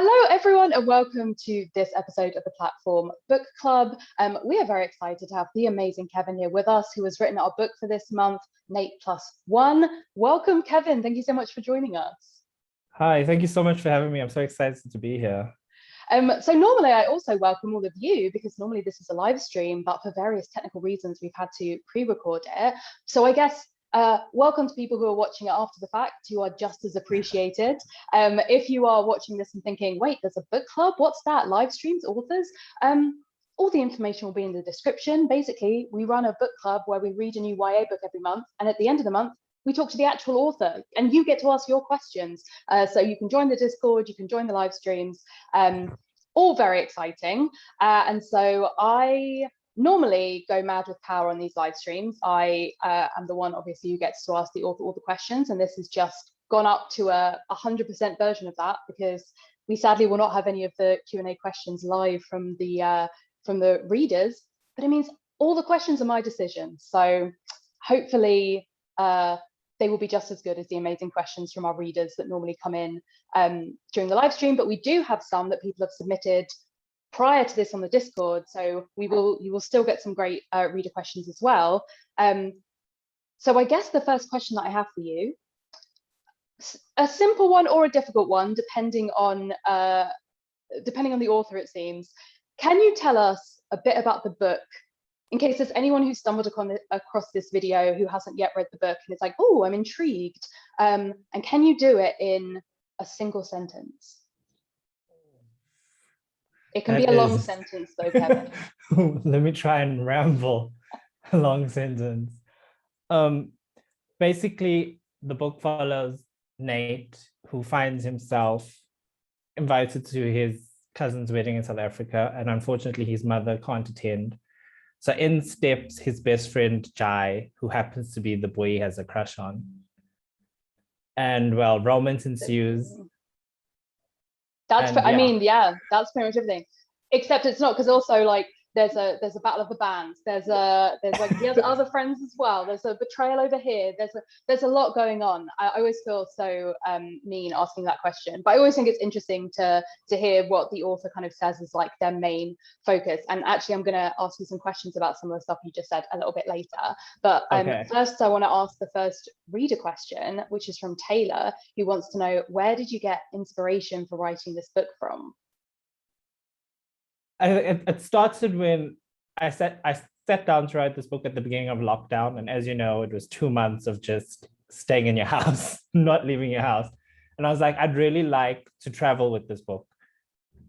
Hello, everyone, and welcome to this episode of the Platform Book Club. We are very excited to have the amazing Kevin here with us, who has written our book for this month, Nate Plus One. Welcome, Kevin. Thank you so much for joining us. Hi, thank you so much for having me. I'm so excited to be here. So normally I also welcome all of you because normally this is a live stream, but for various technical reasons, we've had to pre-record it. So I guess welcome to people who are watching it after the fact. You are just as appreciated. If you are watching this and thinking, wait, there's a book club, what's that? Live streams, authors? All the information will be in the description. Basically, we run a book club where we read a new YA book every month, and at the end of the month, we talk to the actual author and you get to ask your questions. So you can join the Discord, you can join the live streams, all very exciting. And so I normally go mad with power on these live streams. I am the one, obviously, who gets to ask the author all the questions, and this has just gone up to a 100% version of that because we sadly will not have any of the Q&A questions live from the readers, but it means all the questions are my decision. So hopefully they will be just as good as the amazing questions from our readers that normally come in during the live stream, but we do have some that people have submitted prior to this on the Discord, so you will still get some great reader questions as well. So I guess the first question that I have for you, a simple one or a difficult one, depending on the author, it seems. Can you tell us a bit about the book, in case there's anyone who stumbled across this video who hasn't yet read the book and it's like, oh, I'm intrigued. And can you do it in a single sentence? It can be a long sentence though, Kevin. Let me try and ramble a long sentence. Basically, the book follows Nate, who finds himself invited to his cousin's wedding in South Africa, and unfortunately his mother can't attend. So in steps his best friend, Jai, who happens to be the boy he has a crush on. And well, romance ensues. I mean, yeah, that's pretty much everything. Except it's not, because also like there's a battle of the bands. There's like he has other friends as well. There's a betrayal over here. There's a lot going on. I always feel so mean asking that question, but I always think it's interesting to hear what the author kind of says is like their main focus. And actually, I'm going to ask you some questions about some of the stuff you just said a little bit later. But first, I want to ask the first reader question, which is from Taylor, who wants to know, where did you get inspiration for writing this book from? It started when I sat down to write this book at the beginning of lockdown. And as you know, it was 2 months of just staying in your house, not leaving your house. And I was like, I'd really like to travel with this book.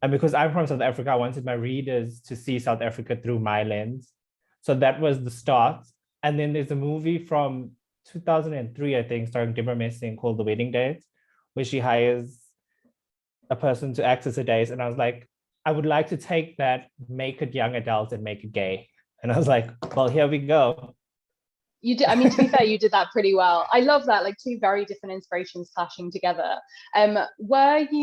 And because I'm from South Africa, I wanted my readers to see South Africa through my lens. So that was the start. And then there's a movie from 2003, I think, starring Deborah Messing called The Wedding Date, where she hires a person to act as a date. And I was like, I would like to take that, make it young adult and make it gay. And I was like, well, here we go. You did, I mean, to be fair, you did that pretty well. I love that, like two very different inspirations clashing together. Do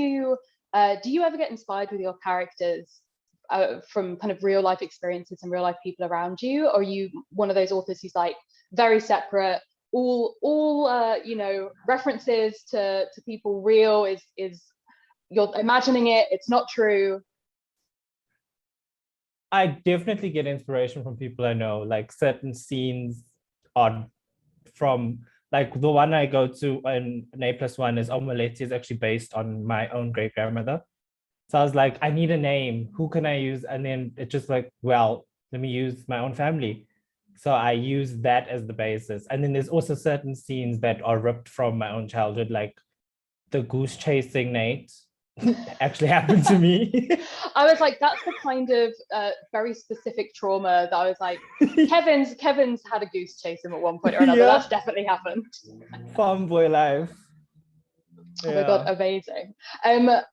you ever get inspired with your characters from kind of real life experiences and real life people around you? Or are you one of those authors who's like very separate, all you know, references to people real is you're imagining it, it's not true? I definitely get inspiration from people I know, like certain scenes are from, like the one I go to in Nate Plus One is Omelette is actually based on my own great grandmother. So I was like, I need a name, who can I use? And then it's just like, well, let me use my own family. So I use that as the basis. And then there's also certain scenes that are ripped from my own childhood, like the goose chasing Nate actually happened to me. I was like, that's the kind of very specific trauma that I was like, Kevin's had a goose chase him at one point or another. Yeah. That's definitely happened. Farm boy life. Oh my God, amazing.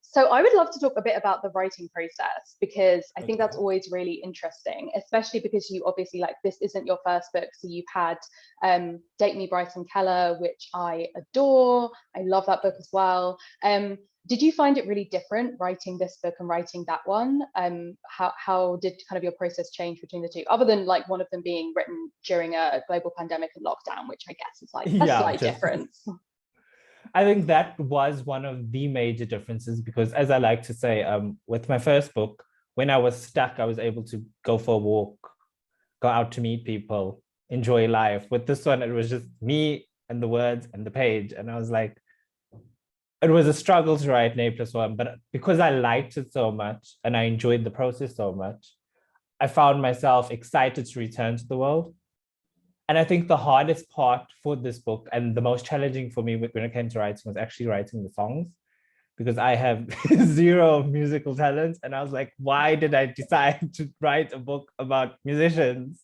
So I would love to talk a bit about the writing process, because I think that's always really interesting, especially because you obviously, like, this isn't your first book. So you've had Date Me Bryson Keller, which I adore. I love that book as well. Did you find it really different writing this book and writing that one? How did kind of your process change between the two, other than like one of them being written during a global pandemic and lockdown, which I guess is like a slight difference? I think that was one of the major differences because, as I like to say, with my first book, when I was stuck, I was able to go for a walk, go out to meet people, enjoy life. With this one, it was just me and the words and the page. And I was like, it was a struggle to write an A+1, but because I liked it so much and I enjoyed the process so much, I found myself excited to return to the world. And I think the hardest part for this book and the most challenging for me when it came to writing was actually writing the songs, because I have zero musical talent. And I was like, why did I decide to write a book about musicians?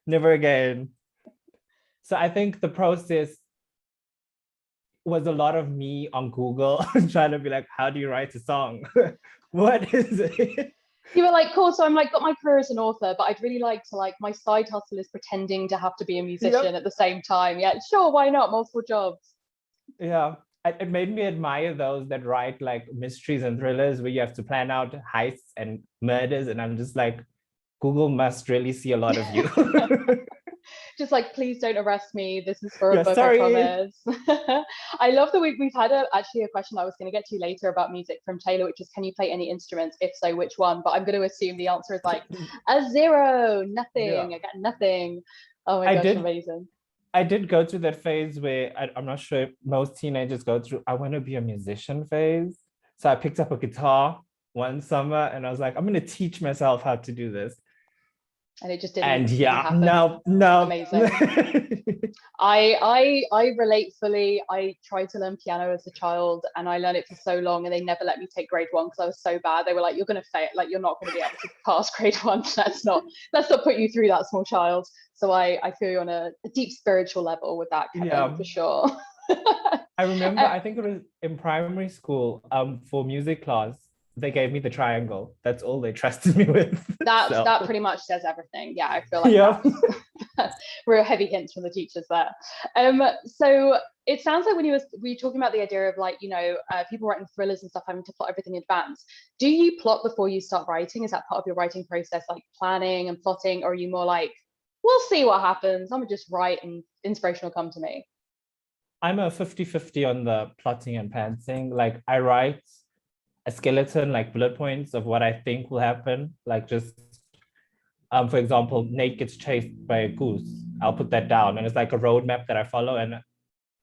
Never again. So I think the process was a lot of me on Google trying to be like, how do you write a song? What is it? You were like, cool. So I'm like, got my career as an author, but I'd really like to my side hustle is pretending to have to be a musician at the same time. Yeah, sure, why not? Multiple jobs. Yeah, it made me admire those that write like mysteries and thrillers where you have to plan out heists and murders. And I'm just like, Google must really see a lot of you. Just like, please don't arrest me. This is for a Yeah, book, sorry. I promise. I love that we've had actually a question I was going to get to later about music from Taylor, which is, can you play any instruments? If so, which one? But I'm going to assume the answer is like a zero, nothing. Yeah. I got nothing. Oh my gosh, amazing. I did go through that phase where I'm not sure if most teenagers go through, I want to be a musician phase. So I picked up a guitar one summer and I was like, I'm going to teach myself how to do this. And it just didn't. And yeah, happen. no. Amazing. I relate fully. I tried to learn piano as a child and I learned it for so long and they never let me take grade 1 because I was so bad. They were like, you're going to fail, like you're not going to be able to pass grade 1. Let's not put you through that, small child. So I feel you on a deep spiritual level with that, Kevin, for sure. I remember, I think it was in primary school, for music class, they gave me the triangle. That's all they trusted me with. That pretty much says everything. Yeah, I feel like real heavy hints from the teachers there. So it sounds like when you were talking about the idea of like, people writing thrillers and stuff having to plot everything in advance. Do you plot before you start writing? Is that part of your writing process, like planning and plotting, or are you more like, we'll see what happens, I'm gonna just write and inspiration will come to me? I'm a 50-50 on the plotting and pantsing. Like I write a skeleton, like bullet points of what I think will happen. Like just, for example, Nate gets chased by a goose. I'll put that down. And it's like a roadmap that I follow and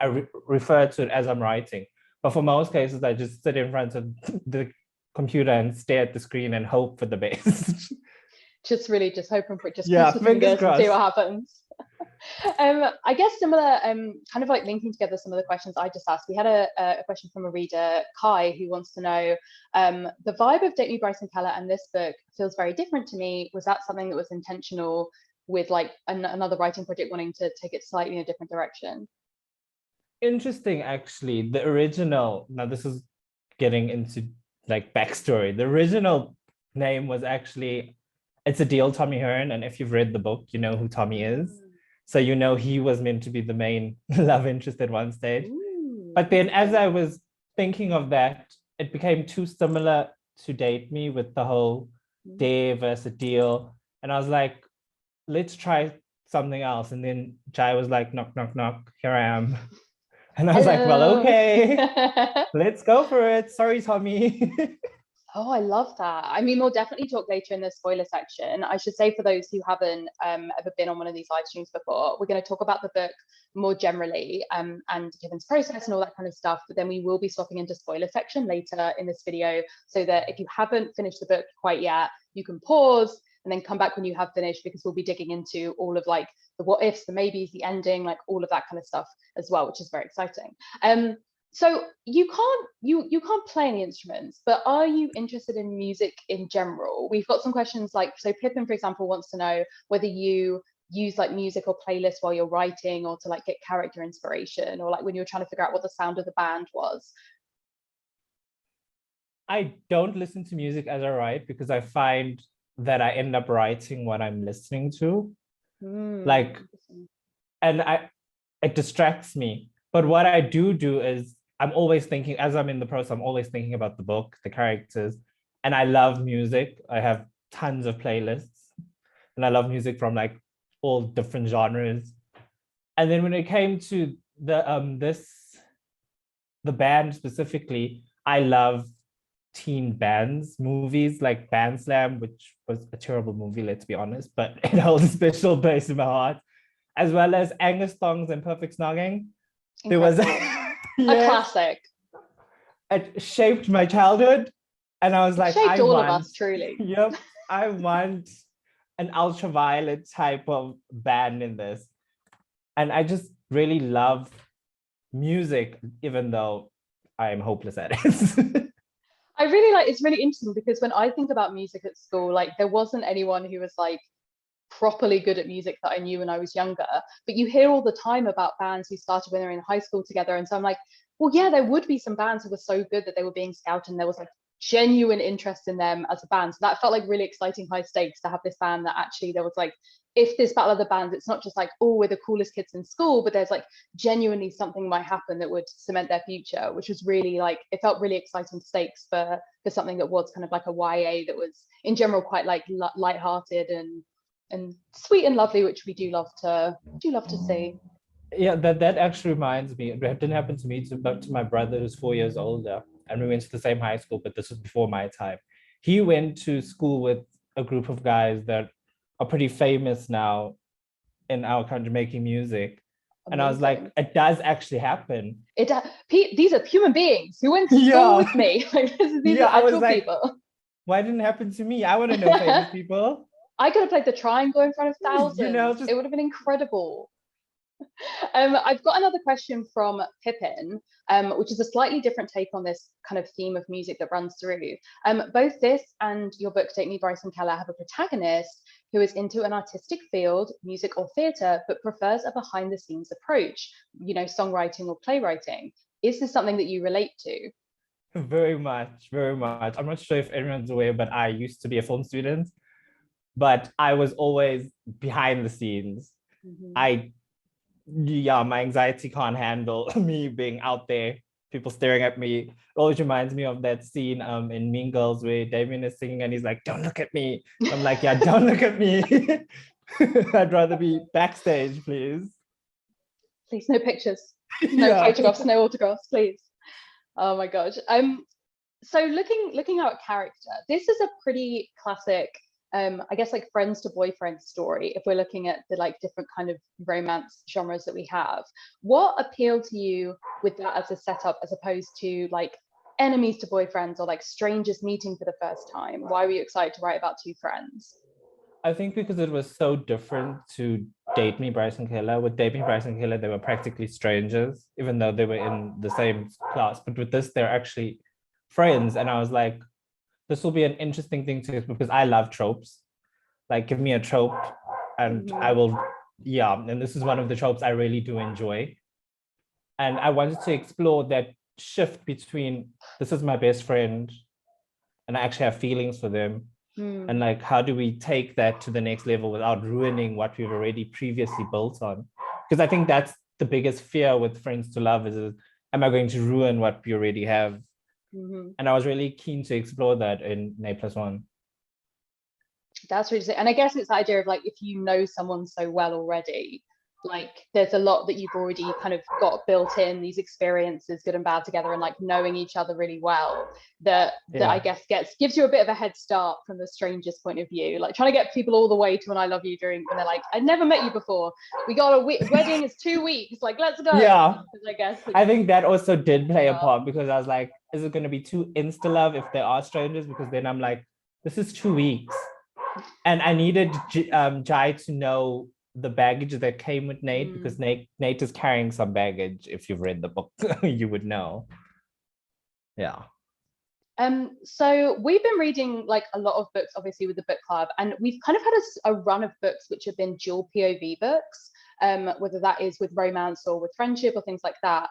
I refer to it as I'm writing. But for most cases, I just sit in front of the computer and stare at the screen and hope for the best. Just hoping for it, just fingers crossed. And see what happens. I guess similar, kind of like linking together some of the questions I just asked. We had a question from a reader, Kai, who wants to know, the vibe of Don't Me Bryson Keller and this book feels very different to me. Was that something that was intentional with like another writing project wanting to take it slightly in a different direction? Interesting, actually. The original, now this is getting into like backstory. The original name was actually, it's Adil Tommy Hearn. And if you've read the book, you know who Tommy is. So he was meant to be the main love interest at one stage. Ooh. But then as I was thinking of that, it became too similar to Date Me with the whole Dare versus Deal. And I was like, let's try something else. And then Jai was like, knock, knock, knock, here I am. And I was like, well, okay, let's go for it. Sorry, Tommy. Oh, I love that. I mean, we'll definitely talk later in the spoiler section. I should say, for those who haven't ever been on one of these live streams before, we're going to talk about the book more generally and Kevin's process and all that kind of stuff. But then we will be swapping into spoiler section later in this video, so that if you haven't finished the book quite yet, you can pause and then come back when you have finished, because we'll be digging into all of like the what ifs, the maybes, the ending, like all of that kind of stuff as well, which is very exciting. So you can't play any instruments, but are you interested in music in general? We've got some questions like, so Pippin, for example, wants to know whether you use like music or playlists while you're writing, or to like get character inspiration, or like when you're trying to figure out what the sound of the band was. I don't listen to music as I write, because I find that I end up writing what I'm listening to. Like, and it distracts me. But what I do is I'm always thinking, as I'm in the process, I'm always thinking about the book, the characters, and I love music. I have tons of playlists, and I love music from like all different genres. And then when it came to the this the band specifically, I love teen bands movies like Band Slam, which was a terrible movie, let's be honest, but it holds a special place in my heart, as well as Angus Thongs and Perfect Snogging. There was Incredible. A yes, classic. it shaped my childhood, and I was like, Shaped I all want, of us, truly. yep, I want an ultraviolet type of band in this. And I just really love music, even though I'm hopeless at it. I really like, it's really interesting because when I think about music at school, like there wasn't anyone who was like properly good at music that I knew when I was younger. But you hear all the time about bands who started when they were in high school together. And so I'm like, well, yeah, there would be some bands who were so good that they were being scouted and there was like genuine interest in them as a band. So that felt like really exciting high stakes to have this band that actually there was like, if this battle of the bands, it's not just like, oh, we're the coolest kids in school, but there's like genuinely something might happen that would cement their future, which was really like, it felt really exciting stakes for something that was kind of like a YA that was in general quite like lighthearted and sweet and lovely, which we do love to see. Yeah, that actually reminds me. It didn't happen to me, but to my brother who's 4 years older, and we went to the same high school, but this was before my time. He went to school with a group of guys that are pretty famous now in our country making music. Amazing. And I was like, it does actually happen. These are human beings who went to school with me. Like, these are actual people. Why didn't it happen to me? I want to know famous people. I could have played the triangle in front of thousands. It would have been incredible. I've got another question from Pippin, which is a slightly different take on this kind of theme of music that runs through. Both this and your book, Date Me Bryson Keller, have a protagonist who is into an artistic field, music or theatre, but prefers a behind-the-scenes approach, you know, songwriting or playwriting. Is this something that you relate to? Very much, very much. I'm not sure if everyone's aware, but I used to be a film student, but I was always behind the scenes. Mm-hmm. My anxiety can't handle me being out there, people staring at me. It always reminds me of that scene in Mean Girls where Damien is singing and he's like, don't look at me. I'm like, yeah, don't look at me. I'd rather be backstage, please. Please, no pictures, no photographs, no autographs, please. Oh my gosh. So looking at character, this is a pretty classic I guess like friends to boyfriend story, if we're looking at the like different kind of romance genres that we have. What appealed to you with that as a setup as opposed to like enemies to boyfriends or like strangers meeting for the first time? Why were you excited to write about two friends? I think because it was so different to Date Me Bryson Keller. With Date Me Bryson Keller, they were practically strangers, even though they were in the same class. But with this, they're actually friends. And I was like, this will be an interesting thing to, because I love tropes. Like, give me a trope and I will, and this is one of the tropes I really do enjoy. And I wanted to explore that shift between, this is my best friend and I actually have feelings for them. And like, how do we take that to the next level without ruining what we've already previously built on? Because I think that's the biggest fear with Friends to Love is am I going to ruin what we already have? And I was really keen to explore that in N+1. That's really sick. And I guess it's the idea of like, if you know someone so well already, like there's a lot that you've already kind of got built in, these experiences, good and bad together, and like knowing each other really well, that I guess gives you a bit of a head start from the stranger's point of view, like trying to get people all the way to an I love you drink when they're like, I'd never met you before, we got a wedding is 2 weeks, like let's go. I think that also did play a part, because I was like, is it going to be too insta love if they are strangers? Because then I'm like, this is 2 weeks, and I needed Jai to know the baggage that came with Nate, because Nate is carrying some baggage. If you've read the book, you would know. Yeah. So we've been reading like a lot of books, obviously, with the book club, and we've kind of had a run of books which have been dual POV books, whether that is with romance or with friendship or things like that.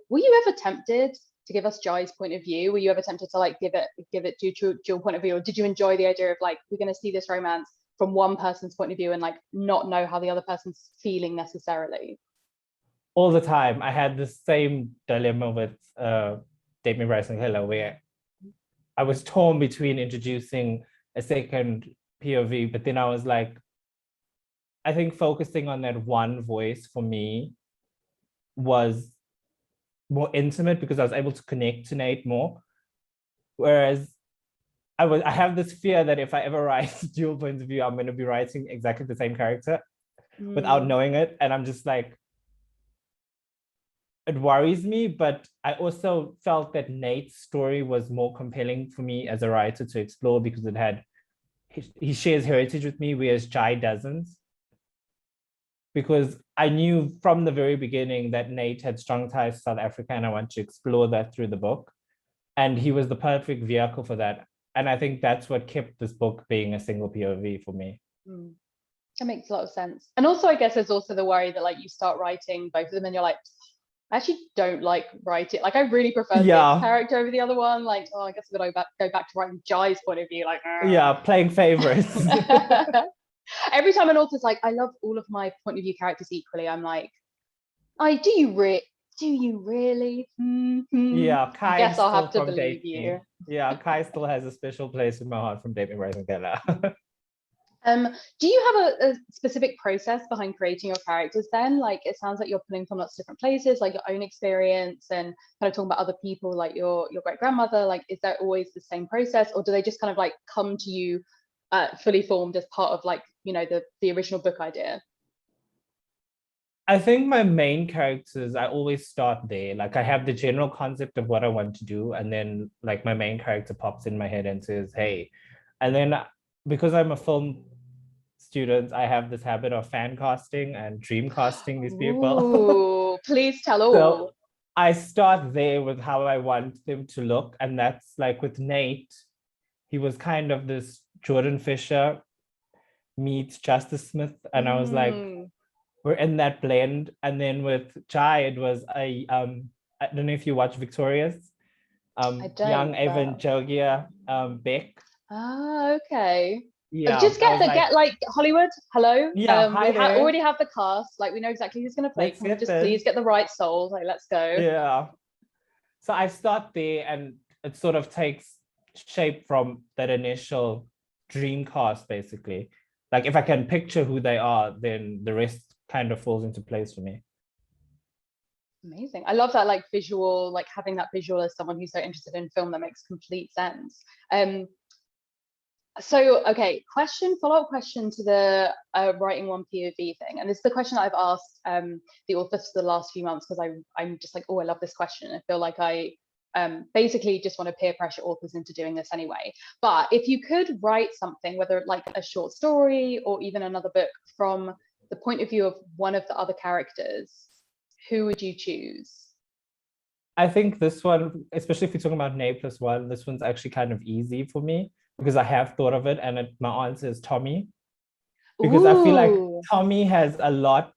Were you ever tempted to give us Jai's point of view? Were you ever tempted to like give it dual point of view, or did you enjoy the idea of like, we're going to see this romance from one person's point of view and like not know how the other person's feeling necessarily? All the time. I had the same dilemma with Date Me Bryson Keller, where I was torn between introducing a second POV, but then I was like, I think focusing on that one voice for me was more intimate because I was able to connect to Nate more. Whereas I have this fear that if I ever write dual points of view, I'm going to be writing exactly the same character without knowing it. And I'm just like, it worries me, but I also felt that Nate's story was more compelling for me as a writer to explore because he shares heritage with me, whereas Jai doesn't. Because I knew from the very beginning that Nate had strong ties to South Africa, and I want to explore that through the book. And he was the perfect vehicle for that. And I think that's what kept this book being a single POV for me. That makes a lot of sense. And also, I guess there's also the worry that like you start writing both of them and you're like, I actually don't like writing. Like I really prefer this character over the other one. Like, oh, I guess I'm gonna go back to writing Jai's point of view. Like, yeah, playing favorites. Every time an author's like, I love all of my point of view characters equally, I'm like, do you really? Yeah, Kai. I guess I'll have to believe you. Yeah, Kai still has a special place in my heart from Date Me Rising Gala. Do you have a specific process behind creating your characters then? Like it sounds like you're pulling from lots of different places, like your own experience and kind of talking about other people, like your great grandmother. Like, is there always the same process, or do they just kind of like come to you fully formed as part of like, you know, the original book idea? I think my main characters, I always start there. Like I have the general concept of what I want to do, and then like my main character pops in my head and says, hey. And then because I'm a film student, I have this habit of fan casting and dream casting these people. Ooh, please tell all. So I start there with how I want them to look. And that's like with Nate, he was kind of this Jordan Fisher meets Justice Smith. And I was like, we're in that blend. And then with Jai, it was I don't know if you watch Victorious, young Evan Jogia, Beck. Okay. Yeah, just get like Hollywood. Hello. Yeah, we already have the cast. Like we know exactly who's going to play. Can we just please get the right souls? Like let's go. Yeah. So I start there, and it sort of takes shape from that initial dream cast, basically. Like if I can picture who they are, then the rest kind of falls into place for me. Amazing. I love that like visual, like having that visual as someone who's so interested in film. That makes complete sense. So, okay, follow-up question to the writing one POV thing. And this is the question I've asked the authors for the last few months, because I'm just like, oh, I love this question. I feel like I basically just want to peer pressure authors into doing this anyway. But if you could write something, whether like a short story or even another book, from the point of view of one of the other characters, who would you choose? I think this one, especially if you're talking about Nate plus one, this one's actually kind of easy for me because I have thought of it, and my answer is Tommy. Because I feel like Tommy has a lot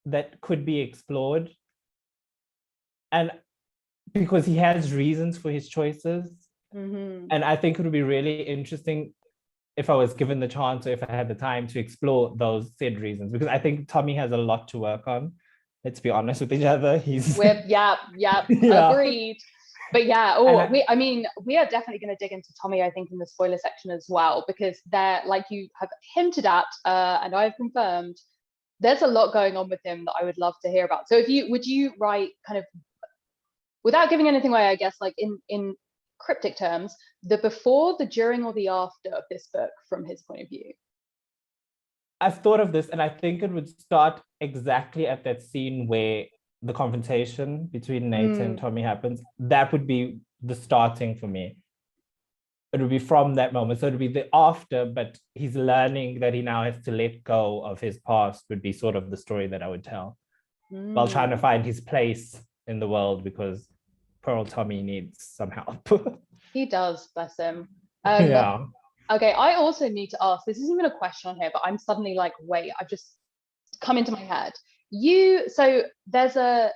that could be explored. And because he has reasons for his choices. And I think it would be really interesting if I was given the chance, or if I had the time, to explore those said reasons, because I think Tommy has a lot to work on. Let's be honest with each other. Yeah. Agreed. But yeah, we are definitely going to dig into Tommy, I think, in the spoiler section as well, because there, like you have hinted at, and I've confirmed, there's a lot going on with him that I would love to hear about. So would you write kind of, without giving anything away, I guess, like in cryptic terms, the before, the during, or the after of this book from his point of view? I've thought of this, and I think it would start exactly at that scene where the confrontation between Nate and Tommy happens. That would be the starting for me. It would be from that moment. So it would be the after, but he's learning that he now has to let go of his past, would be sort of the story that I would tell, while trying to find his place in the world, because poor old Tommy needs some help. He does, bless him. Yeah. Okay, I also need to ask, this isn't even a question on here, but I'm suddenly like, wait, I've just come into my head. So there's a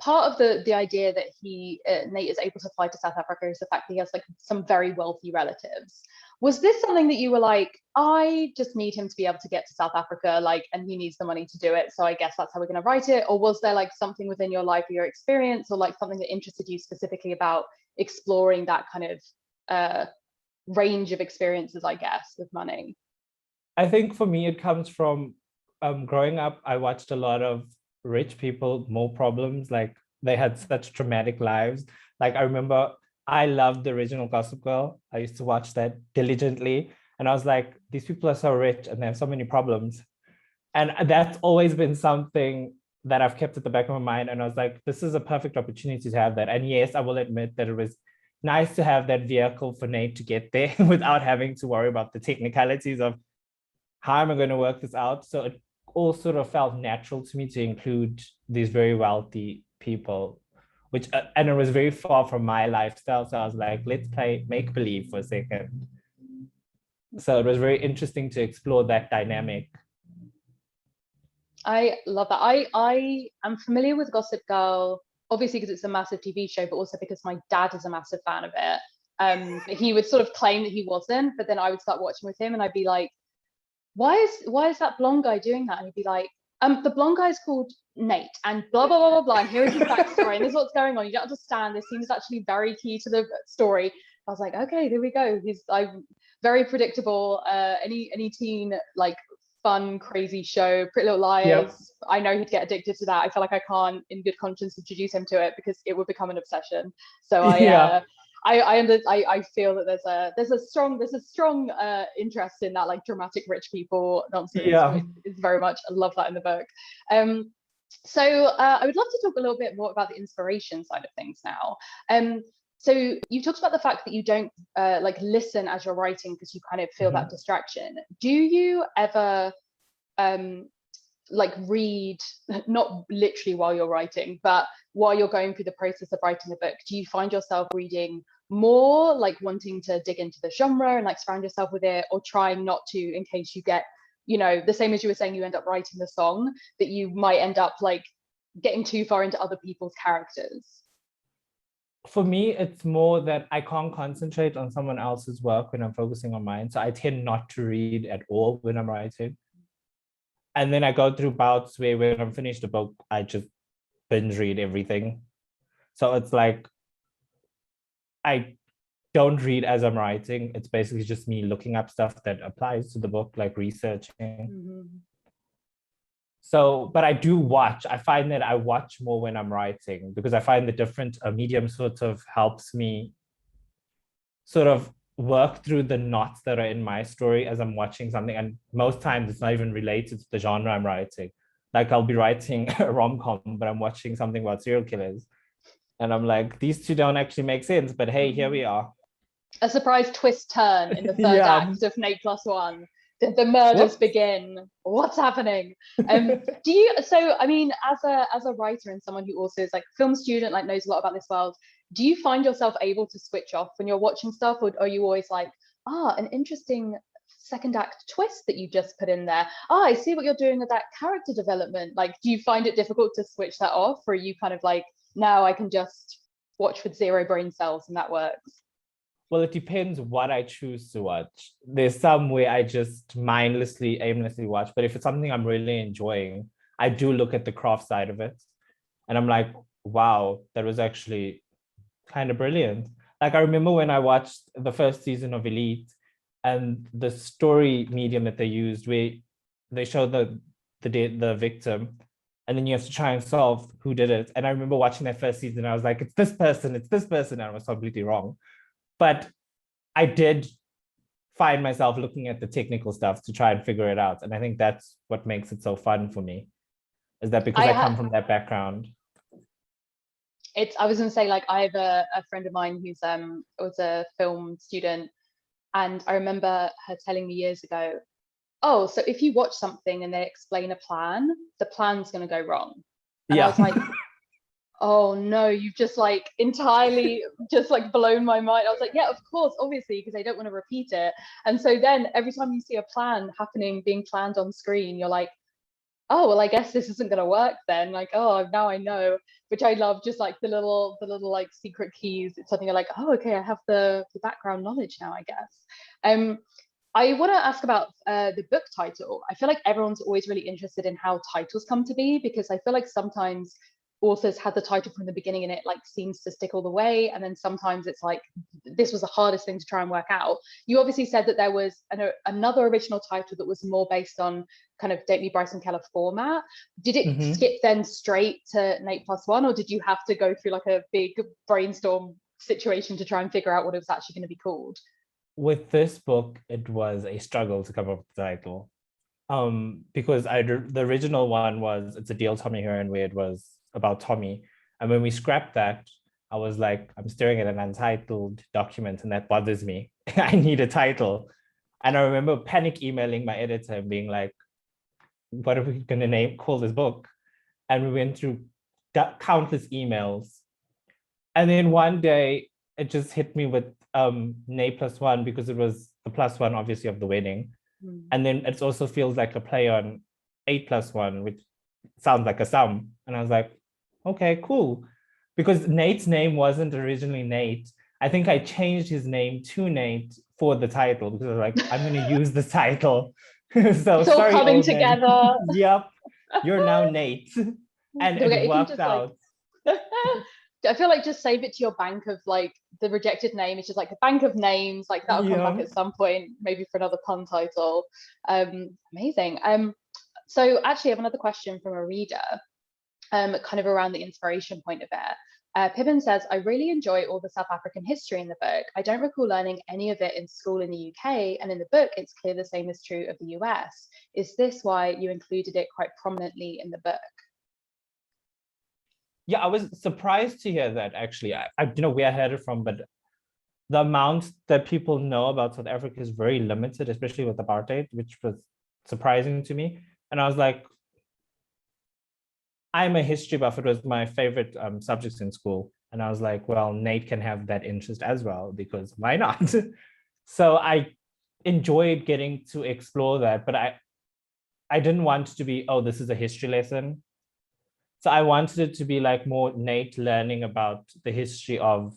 part of the idea that Nate is able to fly to South Africa is the fact that he has like some very wealthy relatives. Was this something that you were like, I just need him to be able to get to South Africa, like, and he needs the money to do it, so I guess that's how we're going to write it? Or was there like something within your life or your experience, or like something that interested you specifically about exploring that kind of range of experiences, I guess, with money? I think for me, it comes from growing up. I watched a lot of rich people, more problems, like they had such traumatic lives. Like I remember I loved the original Gossip Girl. I used to watch that diligently. And I was like, these people are so rich and they have so many problems. And that's always been something that I've kept at the back of my mind. And I was like, this is a perfect opportunity to have that. And yes, I will admit that it was nice to have that vehicle for Nate to get there without having to worry about the technicalities of how am I going to work this out. So it all sort of felt natural to me to include these very wealthy people, which and it was very far from my lifestyle. So I was like, let's play make believe for a second. So it was very interesting to explore that dynamic. I love that. I am familiar with Gossip Girl, obviously because it's a massive TV show, but also because my dad is a massive fan of it. But he would sort of claim that he wasn't, but then I would start watching with him and I'd be like, why is that blonde guy doing that? And he'd be like, the blonde guy is called Nate and blah blah blah blah blah. And here is his backstory, and this is what's going on. You don't understand. This seems actually very key to the story. I was like, okay, there we go. He's very predictable. Any teen like fun, crazy show, Pretty Little Liars. Yep. I know he'd get addicted to that. I feel like I can't, in good conscience, introduce him to it because it would become an obsession. So I feel that there's a strong interest in that like dramatic rich people nonsense. Yeah, it's very much, I love that in the book. So I would love to talk a little bit more about the inspiration side of things now. So you talked about the fact that you don't like listen as you're writing because you kind of feel that distraction. Do you ever like read, not literally while you're writing, but while you're going through the process of writing the book? Do you find yourself reading more, like wanting to dig into the genre and like surround yourself with it, or trying not to in case you get, you know, the same as you were saying, you end up writing the song, that you might end up like getting too far into other people's characters? For me, it's more that I can't concentrate on someone else's work when I'm focusing on mine. So I tend not to read at all when I'm writing. And then I go through bouts where when I'm finished the book, I just binge read everything. So it's like, I don't read as I'm writing. It's basically just me looking up stuff that applies to the book, like researching. So, but I do watch. I find that I watch more when I'm writing because I find the different medium sort of helps me sort of work through the knots that are in my story as I'm watching something. And most times it's not even related to the genre I'm writing. Like I'll be writing a rom-com, but I'm watching something about serial killers. And I'm like, these two don't actually make sense, but hey, here we are. A surprise twist turn in the third act of Nate Plus One. The murders begin. What's happening? Do you? So, I mean, as a writer and someone who also is like a film student, like knows a lot about this world, do you find yourself able to switch off when you're watching stuff, or are you always like, an interesting second act twist that you just put in there? I see what you're doing with that character development. Like, do you find it difficult to switch that off, or are you kind of like, now I can just watch with zero brain cells and that works? Well, it depends what I choose to watch. There's some where I just mindlessly, aimlessly watch, but if it's something I'm really enjoying, I do look at the craft side of it. And I'm like, wow, that was actually kind of brilliant. Like I remember when I watched the first season of Elite and the story medium that they used, where they show the victim, and then you have to try and solve who did it. And I remember watching that first season, I was like, it's this person, and I was completely wrong. But I did find myself looking at the technical stuff to try and figure it out. And I think that's what makes it so fun for me, is that because I come from that background. I was going to say, like, I have a friend of mine who's was a film student, and I remember her telling me years ago, oh, so if you watch something and they explain a plan, the plan's going to go wrong. And I was like, oh no, you've just like entirely just like blown my mind. I was like, yeah, of course, obviously, because I don't want to repeat it. And so then every time you see a plan being planned on screen, you're like, oh, well, I guess this isn't going to work then. Like, oh, now I know, which I love, just like the little like secret keys. It's something you're like, oh, okay, I have the background knowledge now, I guess. I want to ask about the book title. I feel like everyone's always really interested in how titles come to be, because I feel like sometimes authors had the title from the beginning and it like seems to stick all the way, and then sometimes it's like this was the hardest thing to try and work out. You obviously said that there was another original title that was more based on kind of Date Me Bryson Keller format. Did it skip then straight to Nate Plus One, or did you have to go through like a big brainstorm situation to try and figure out what it was actually going to be called? With this book, it was a struggle to come up with the title. Because the original one was It's a Deal, Tommy Hearn, where it was about Tommy. And when we scrapped that, I was like, I'm staring at an untitled document and that bothers me. I need a title. And I remember panic emailing my editor and being like, what are we going to call this book? And we went through countless emails. And then one day it just hit me with Nate Plus One, because it was the plus one, obviously, of the wedding. And then it also feels like a play on 8+1, which sounds like a sum. And I was like, okay, cool. Because Nate's name wasn't originally Nate. I think I changed his name to Nate for the title, because I was like, I'm going to use the title. So it's all sorry, coming together. Yep, you're now Nate. And it worked out. Like, I feel like just save it to your bank of like the rejected name. It's just like a bank of names, like that'll come back at some point, maybe for another pun title. Amazing. So actually I have another question from a reader, kind of around the inspiration point of it. Pippin says, I really enjoy all the South African history in the book. I don't recall learning any of it in school in the UK, and in the book it's clear the same is true of the US. Is this why you included it quite prominently in the book? Yeah, I was surprised to hear that, actually. I don't know where I heard it from, but the amount that people know about South Africa is very limited, especially with apartheid, which was surprising to me. And I was like, I'm a history buff. It was my favorite subjects in school. And I was like, well, Nate can have that interest as well, because why not? So I enjoyed getting to explore that, but I didn't want it to be, oh, this is a history lesson. So I wanted it to be like more Nate learning about the history of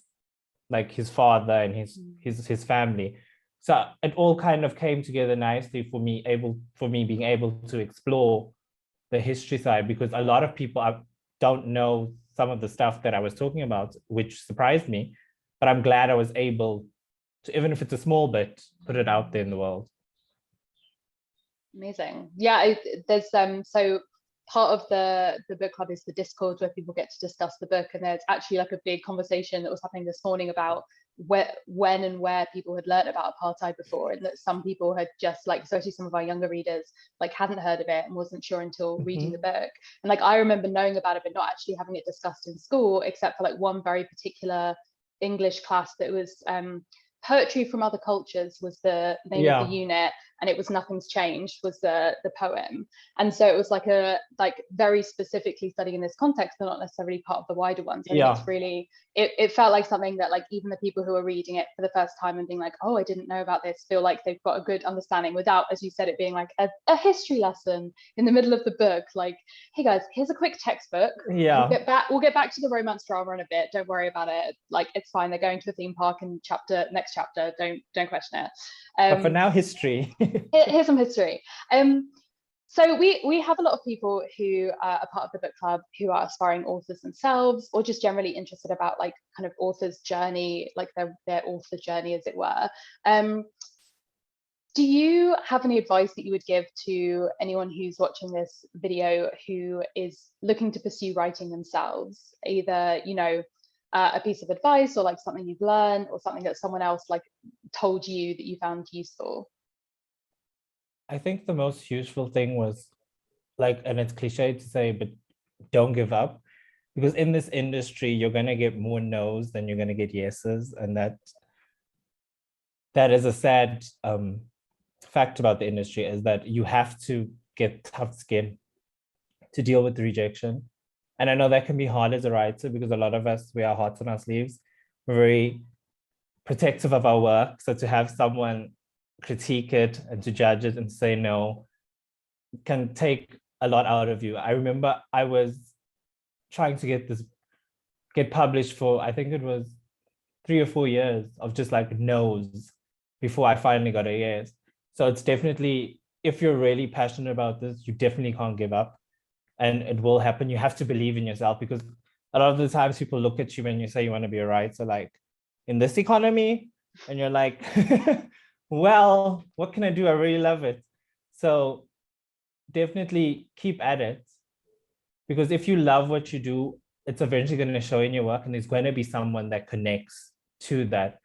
like his father and his family. So it all kind of came together nicely for me being able to explore the history side, because a lot of people don't know some of the stuff that I was talking about, which surprised me. But I'm glad I was able to, even if it's a small bit, put it out there in the world. Amazing. Yeah, there's so part of the book club is the Discord, where people get to discuss the book, and there's actually like a big conversation that was happening this morning about when and where people had learned about apartheid before, and that some people had just like, especially some of our younger readers, like hadn't heard of it and wasn't sure until reading the book. And like I remember knowing about it but not actually having it discussed in school, except for like one very particular English class that was Poetry from Other Cultures was the name of the unit, and it was Nothing's Changed was the poem. And so it was like very specifically studying in this context, but not necessarily part of the wider one. So I think it's really, it felt like something that like even the people who are reading it for the first time and being like, oh, I didn't know about this, feel like they've got a good understanding, without, as you said, it being like a history lesson in the middle of the book. Like, hey guys, here's a quick textbook. We'll get back to the romance drama in a bit. Don't worry about it. Like, it's fine. They're going to a theme park in next chapter. Don't question it. But for now, history. Here's some history. So we have a lot of people who are part of the book club who are aspiring authors themselves, or just generally interested about like kind of author's journey, like their author journey, as it were. Do you have any advice that you would give to anyone who's watching this video who is looking to pursue writing themselves? Either, you know, a piece of advice, or like something you've learned, or something that someone else like told you that you found useful? I think the most useful thing was like, and it's cliche to say, but don't give up, because in this industry, you're going to get more no's than you're going to get yeses. And that is a sad fact about the industry, is that you have to get tough skin to deal with the rejection. And I know that can be hard as a writer, because a lot of us wear our hearts on our sleeves. We're very protective of our work. So to have someone critique it and to judge it and say no can take a lot out of you. I remember I was trying to get published for, I think it was 3 or 4 years of just like no's before I finally got a yes. So it's definitely, if you're really passionate about this, you definitely can't give up, and it will happen. You have to believe in yourself, because a lot of the times people look at you when you say you want to be a writer, like, in this economy, and you're like, well, what can I do? I really love it. So definitely keep at it, because if you love what you do, it's eventually going to show in your work, and there's going to be someone that connects to that.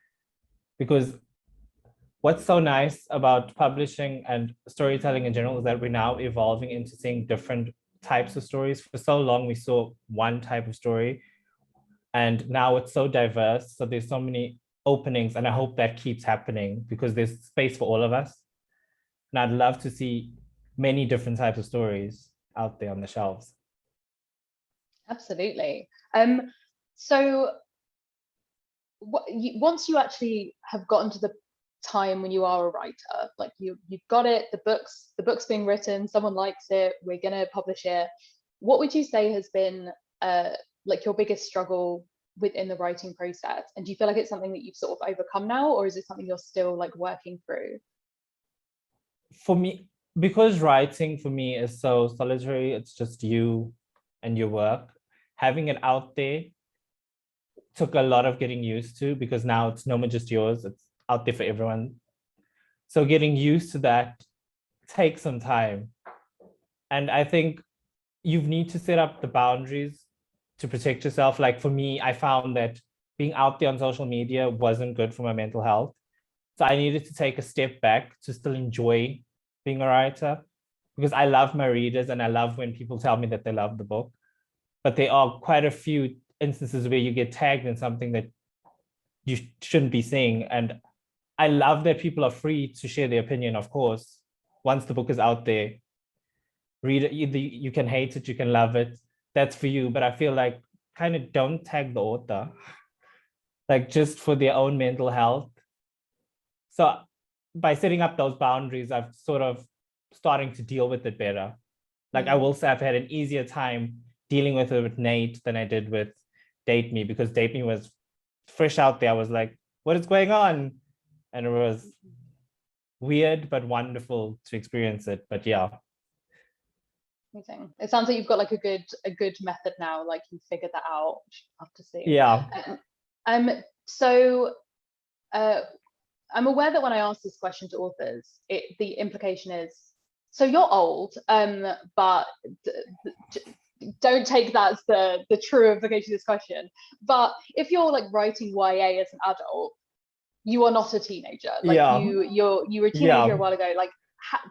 Because what's so nice about publishing and storytelling in general is that we're now evolving into seeing different types of stories. For so long, we saw one type of story, and now it's so diverse. So there's so many openings, and I hope that keeps happening because there's space for all of us. And I'd love to see many different types of stories out there on the shelves. Absolutely. So once you actually have gotten to the time when you are a writer, like you've got it, the book's being written, someone likes it, we're gonna publish it. What would you say has been like your biggest struggle within the writing process? And do you feel like it's something that you've sort of overcome now, or is it something you're still like working through? For me, because writing for me is so solitary, it's just you and your work. Having it out there took a lot of getting used to, because now it's no more just yours, it's out there for everyone. So getting used to that takes some time. And I think you need to set up the boundaries to protect yourself. Like for me, I found that being out there on social media wasn't good for my mental health. So I needed to take a step back to still enjoy being a writer, because I love my readers and I love when people tell me that they love the book. But there are quite a few instances where you get tagged in something that you shouldn't be seeing. And I love that people are free to share their opinion, of course. Once the book is out there, read it. You can hate it, you can love it. That's for you. But I feel like kind of don't tag the author, like just for their own mental health. So by setting up those boundaries, I've sort of starting to deal with it better. Like I will say I've had an easier time dealing with it with Nate than I did with Date Me, because Date Me was fresh out there. I was like, what is going on? And it was weird, but wonderful to experience it. But yeah. Amazing. It sounds like you've got like a good method now, like you figured that out. I'll have to see. Yeah. So I'm aware that when I ask this question to authors, the implication is, so you're old, but don't take that as the true implication of this question. But if you're like writing YA as an adult, you are not a teenager. Like you were a teenager a while ago. Like,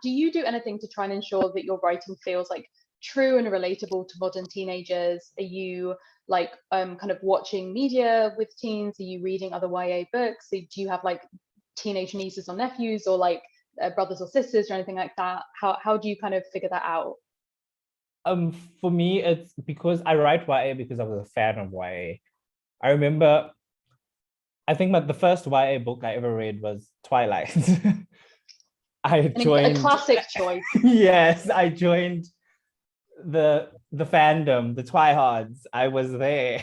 do you do anything to try and ensure that your writing feels like true and relatable to modern teenagers? Are you like kind of watching media with teens? Are you reading other YA books? Do you have like teenage nieces or nephews, or like brothers or sisters or anything like that? How do you kind of figure that out? For me, it's because I write YA because I was a fan of YA. I remember, I think the first YA book I ever read was Twilight. I joined a classic choice. Yes, I joined the fandom, the Twihards. I was there.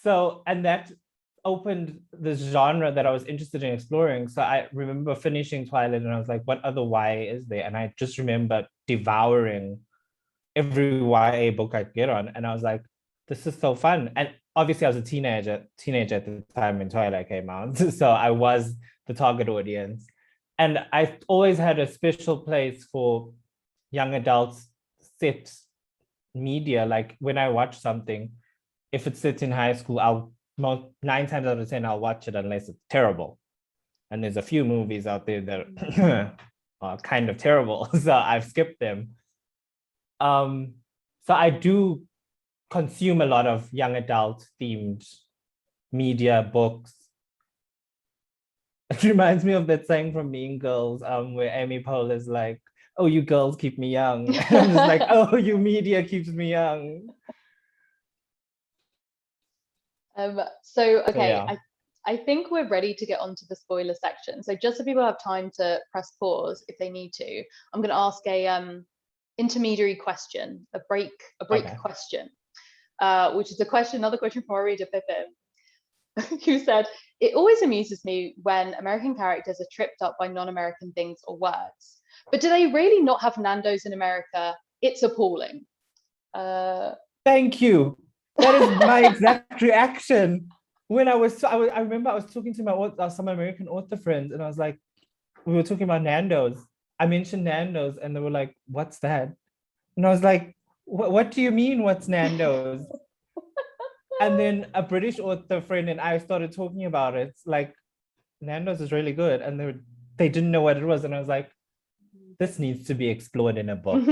So, and that opened this genre that I was interested in exploring. So I remember finishing Twilight and I was like, what other YA is there? And I just remember devouring every YA book I could get on. And I was like, this is so fun. And obviously I was a teenager at the time when Twilight came out. So I was the target audience. And I always had a special place for young adults set media. Like when I watch something, if it's set in high school, I'll 9 times out of 10, I'll watch it unless it's terrible. And there's a few movies out there that are kind of terrible. So I've skipped them. So I do consume a lot of young adult themed media, books. It reminds me of that saying from Mean Girls, where Amy Poehler is like, oh, you girls keep me young. And I'm just like, oh, you media keeps me young. So, okay, yeah. I think we're ready to get onto the spoiler section. So just so people have time to press pause if they need to, I'm going to ask a intermediary question, a break question, which is another question from our reader, Pippin, who said, it always amuses me when American characters are tripped up by non-American things or words. But do they really not have Nando's in America? It's appalling. Thank you. That is my exact reaction. When I remember I was talking to some American author friends, and I was like, we were talking about Nando's. I mentioned Nando's, and they were like, "What's that?" And I was like, "What do you mean? What's Nando's?" And then a British author friend and I started talking about it. Like, Nando's is really good, and they didn't know what it was, and I was like, "This needs to be explored in a book."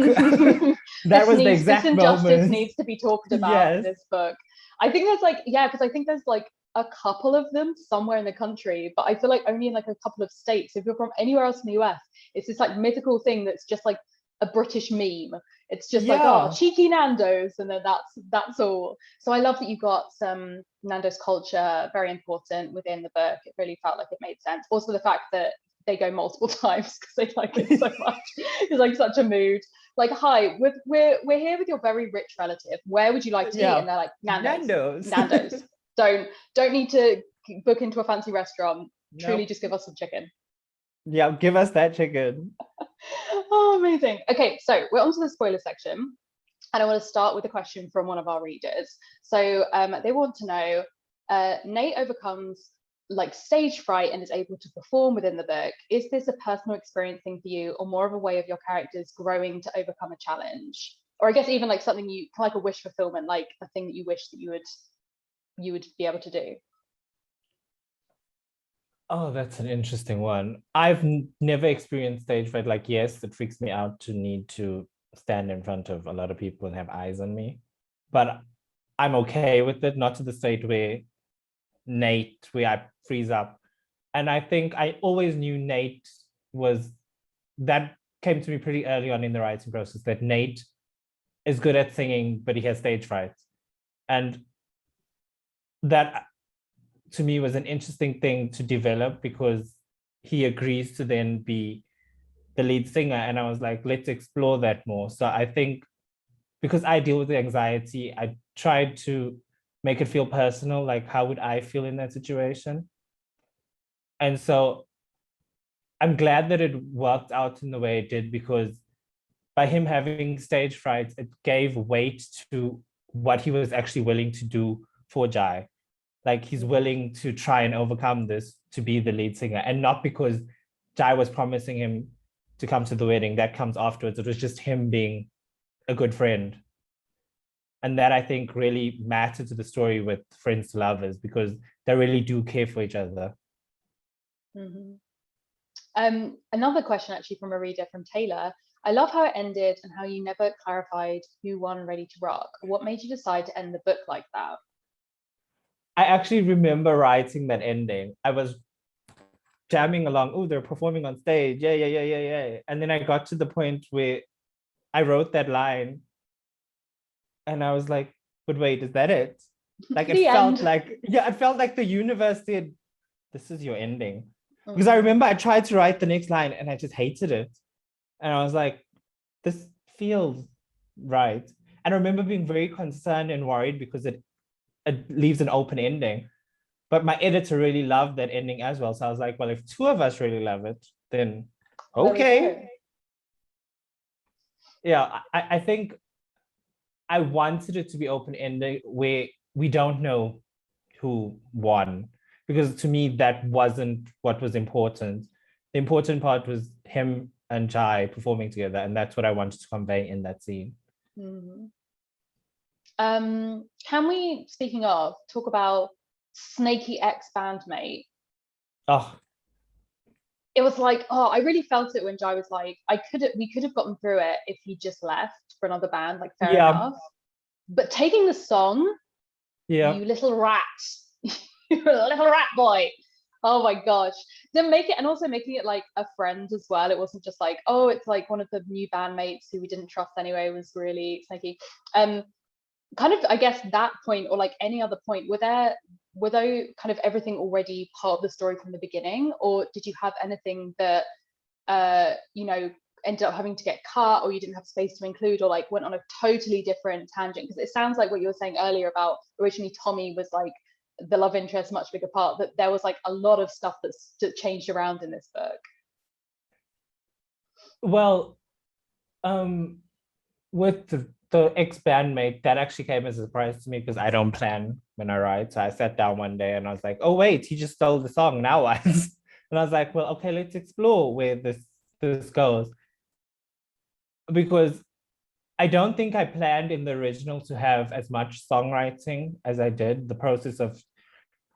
That was the exact this injustice moment. needs to be talked about Yes. in this book. I think there's like, yeah, because I think there's like a couple of them somewhere in the country, but I feel like only in like a couple of states. If you're from anywhere else in the US, it's this like mythical thing that's just like a British meme. It's just like, Yeah. oh, cheeky Nando's, and then that's all. So I love that you got some Nando's culture, very important within the book. It really felt like it made sense. Also the fact that they go multiple times because they like it so much. It's like such a mood. Like, hi, we're here with your very rich relative. Where would you like to eat? And they're like, Nando's. Nando's. Don't need to book into a fancy restaurant. Truly, just give us some chicken. Yeah, give us that chicken. Oh, amazing. Okay, so we're on to the spoiler section. And I want to start with a question from one of our readers. So they want to know, Nate overcomes like stage fright and is able to perform within the book. Is this a personal experience thing for you, or more of a way of your characters growing to overcome a challenge? Or I guess even like something you like a wish fulfillment, like a thing that you wish that you would be able to do. Oh, that's an interesting one. I've never experienced stage fright. Like, yes, it freaks me out to need to stand in front of a lot of people and have eyes on me, but I'm okay with it, not to the state where Nate, where I freeze up. And I think I always knew Nate was, that came to me pretty early on in the writing process, that Nate is good at singing, but he has stage fright. And that to me was an interesting thing to develop, because he agrees to then be the lead singer. And I was like, let's explore that more. So I think because I deal with the anxiety, I tried to make it feel personal, like how would I feel in that situation? And so I'm glad that it worked out in the way it did, because by him having stage fright, it gave weight to what he was actually willing to do for Jai. Like, he's willing to try and overcome this to be the lead singer, and not because Jai was promising him to come to the wedding. That comes afterwards. It was just him being a good friend. And that, I think, really mattered to the story with friends to lovers, because they really do care for each other. Mm-hmm. Another question actually from a reader, from Taylor. I love how it ended and how you never clarified who won Ready to Rock. What made you decide to end the book like that? I actually remember writing that ending. I was jamming along. Oh, they're performing on stage. Yeah, yeah, yeah, yeah, yeah. And then I got to the point where I wrote that line, and I was like, but wait, is that it? Like, it felt like, yeah, it felt like the universe said, this is your ending. Because I remember I tried to write the next line and I just hated it. And I was like, this feels right. And I remember being very concerned and worried because it leaves an open ending. But my editor really loved that ending as well. So I was like, well, if two of us really love it, then okay. Yeah, I think I wanted it to be open-ended where we don't know who won, because to me, that wasn't what was important. The important part was him and Jai performing together, and that's what I wanted to convey in that scene. Mm-hmm. Can we, speaking of, talk about Snaky X bandmate? Oh, it was like, oh, I really felt it when Jai was like, we could have gotten through it if he just left for another band, like fair enough. But taking the song, yeah, you little rat, you're a little rat boy. Oh my gosh. Then make it, and also making it like a friend as well. It wasn't just like, oh, it's like one of the new bandmates who we didn't trust anyway, was really snaky. Kind of, I guess that point, or like any other point, were they kind of everything already part of the story from the beginning, or did you have anything that ended up having to get cut, or you didn't have space to include, or like went on a totally different tangent? Because it sounds like what you were saying earlier about originally Tommy was like the love interest, much bigger part, that there was like a lot of stuff that changed around in this book. Well, with the ex-bandmate, that actually came as a surprise to me because I don't plan when I write. So I sat down one day and I was like, oh wait, he just stole the song. Now what? And I was like, well, okay, let's explore where this goes. Because I don't think I planned in the original to have as much songwriting as I did, the process of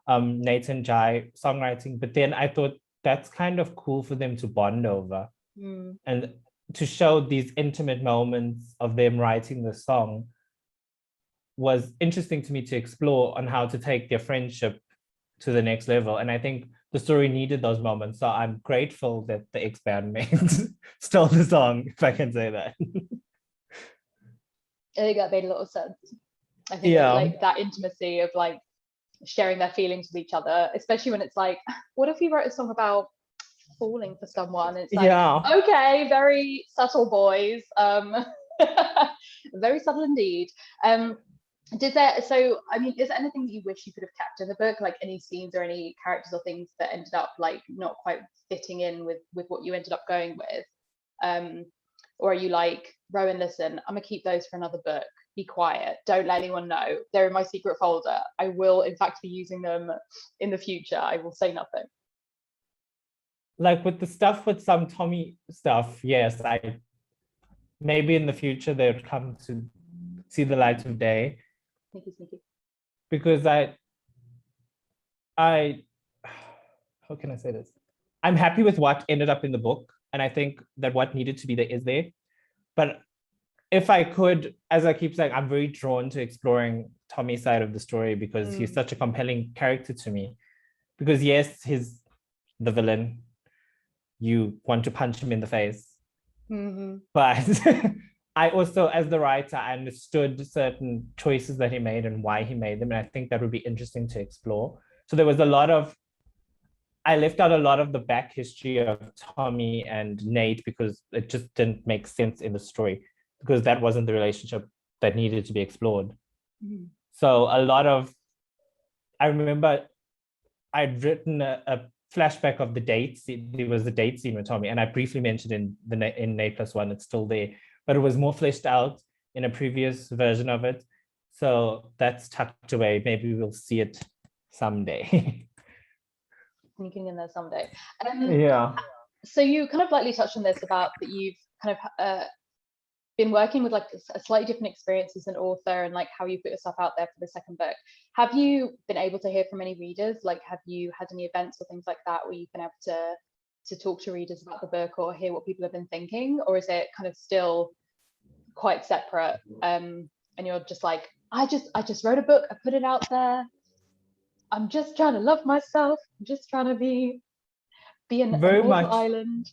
Nate and Jai songwriting. But then I thought that's kind of cool for them to bond over. And to show these intimate moments of them writing the song was interesting to me to explore on how to take their friendship to the next level. And I think the story needed those moments. So I'm grateful that the ex-bandmate stole the song, if I can say that. I think that made a lot of sense. I think like that intimacy of like sharing their feelings with each other, especially when it's like, what if we wrote a song about falling for someone? It's like, okay, very subtle, boys. Very subtle indeed. Is there anything that you wish you could have kept in the book, like any scenes or any characters or things that ended up like not quite fitting in with what you ended up going with? Or are you like, Rowan, listen, I'm gonna keep those for another book, be quiet, don't let anyone know, they're in my secret folder, I will in fact be using them in the future, I will say nothing? Like with the stuff with some Tommy stuff, yes, I maybe in the future they would come to see the light of day. Sneaky. Because I how can I say this? I'm happy with what ended up in the book, and I think that what needed to be there is there. But if I could, as I keep saying, I'm very drawn to exploring Tommy's side of the story because he's such a compelling character to me. Because yes, he's the villain. You want to punch him in the face. But I also, as the writer, I understood certain choices that he made and why he made them. And I think that would be interesting to explore. So there was I left out a lot of the back history of Tommy and Nate because it just didn't make sense in the story, because that wasn't the relationship that needed to be explored. So I remember I'd written a flashback of the date scene. There was a date scene with Tommy, and I briefly mentioned in Nate Plus One, it's still there, but it was more fleshed out in a previous version of it. So that's tucked away. Maybe we'll see it someday. Sneaking in there someday. So you kind of lightly touched on this about that you've kind of been working with like a slightly different experience as an author and like how you put yourself out there for the second book. Have you been able to hear from any readers? Like, have you had any events or things like that where you've been able to talk to readers about the book or hear what people have been thinking, or is it kind of still quite separate? And you're just like, I just wrote a book, I put it out there, I'm just trying to love myself, I'm just trying to be an immortal island.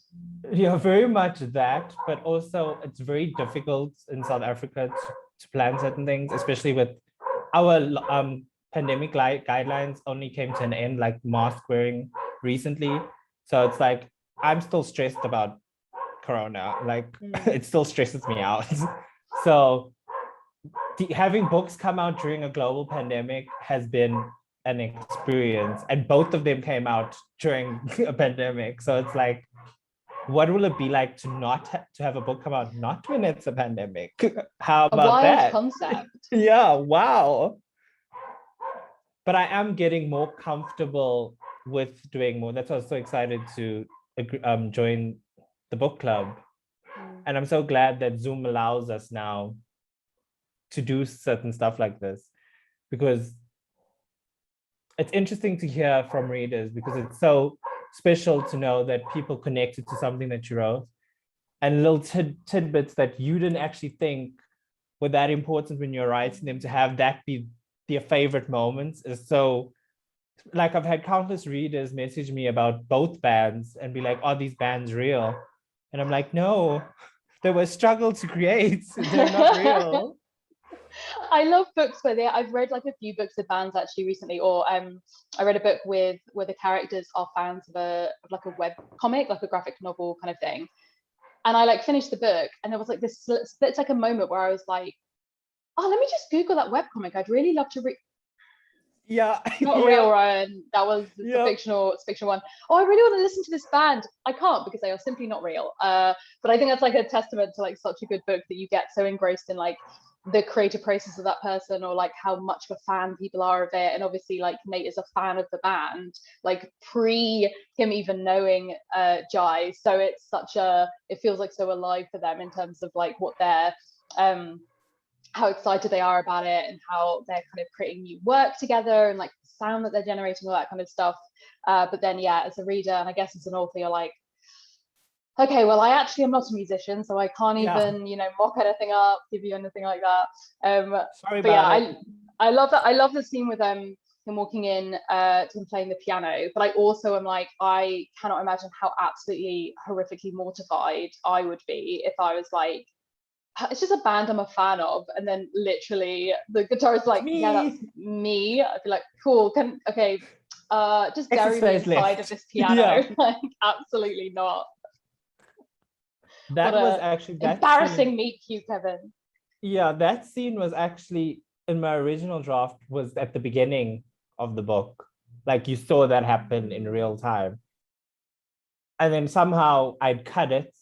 Yeah, very much that, but also it's very difficult in South Africa to plan certain things, especially with our pandemic guidelines only came to an end, like mask wearing recently. So it's like, I'm still stressed about Corona, like it still stresses me out. So having books come out during a global pandemic has been an experience, and both of them came out during a pandemic. So it's like, what will it be like to not to have a book come out not when it's a pandemic? How about that? Concept. Yeah, wow. But I am getting more comfortable with doing more. That's why I was so excited to join the book club. And I'm so glad that Zoom allows us now to do certain stuff like this, because it's interesting to hear from readers, because it's so special to know that people connected to something that you wrote, and little tidbits that you didn't actually think were that important when you're writing them, to have that be their favorite moments is so, like, I've had countless readers message me about both bands and be like, are these bands real? And I'm like, no, they were a struggle to create. They're not real. I love books where I've read like a few books of bands actually recently, or I read a book where the characters are fans of like a web comic, like a graphic novel kind of thing. And I like finished the book, and there was like this split second moment where I was like, oh, let me just Google that web comic. I'd really love to read. Yeah. Not real, Ryan. That was the fictional one. Oh, I really want to listen to this band. I can't, because they are simply not real. But I think that's like a testament to like such a good book that you get so engrossed in like the creative process of that person, or like how much of a fan people are of it. And obviously like Nate is a fan of the band, like pre him even knowing Jai. So it's it feels like so alive for them in terms of like what they're how excited they are about it, and how they're kind of creating new work together, and like the sound that they're generating, all that kind of stuff. But then yeah, as a reader, and I guess as an author, you're like, okay, well, I actually am not a musician, so I can't even, mock anything up, give you anything like that. Sorry but about yeah, it. I love that. I love the scene with him walking in to him playing the piano. But I also am like, I cannot imagine how absolutely horrifically mortified I would be if I was like, it's just a band I'm a fan of, and then literally the guitarist like, yeah, that's me. I'd be like, cool, just bury me inside of this piano. Yeah. Like, absolutely not. That was actually embarrassing meet cute, Kevin. Yeah, that scene was actually in my original draft, was at the beginning of the book. Like you saw that happen in real time. And then somehow I'd cut it,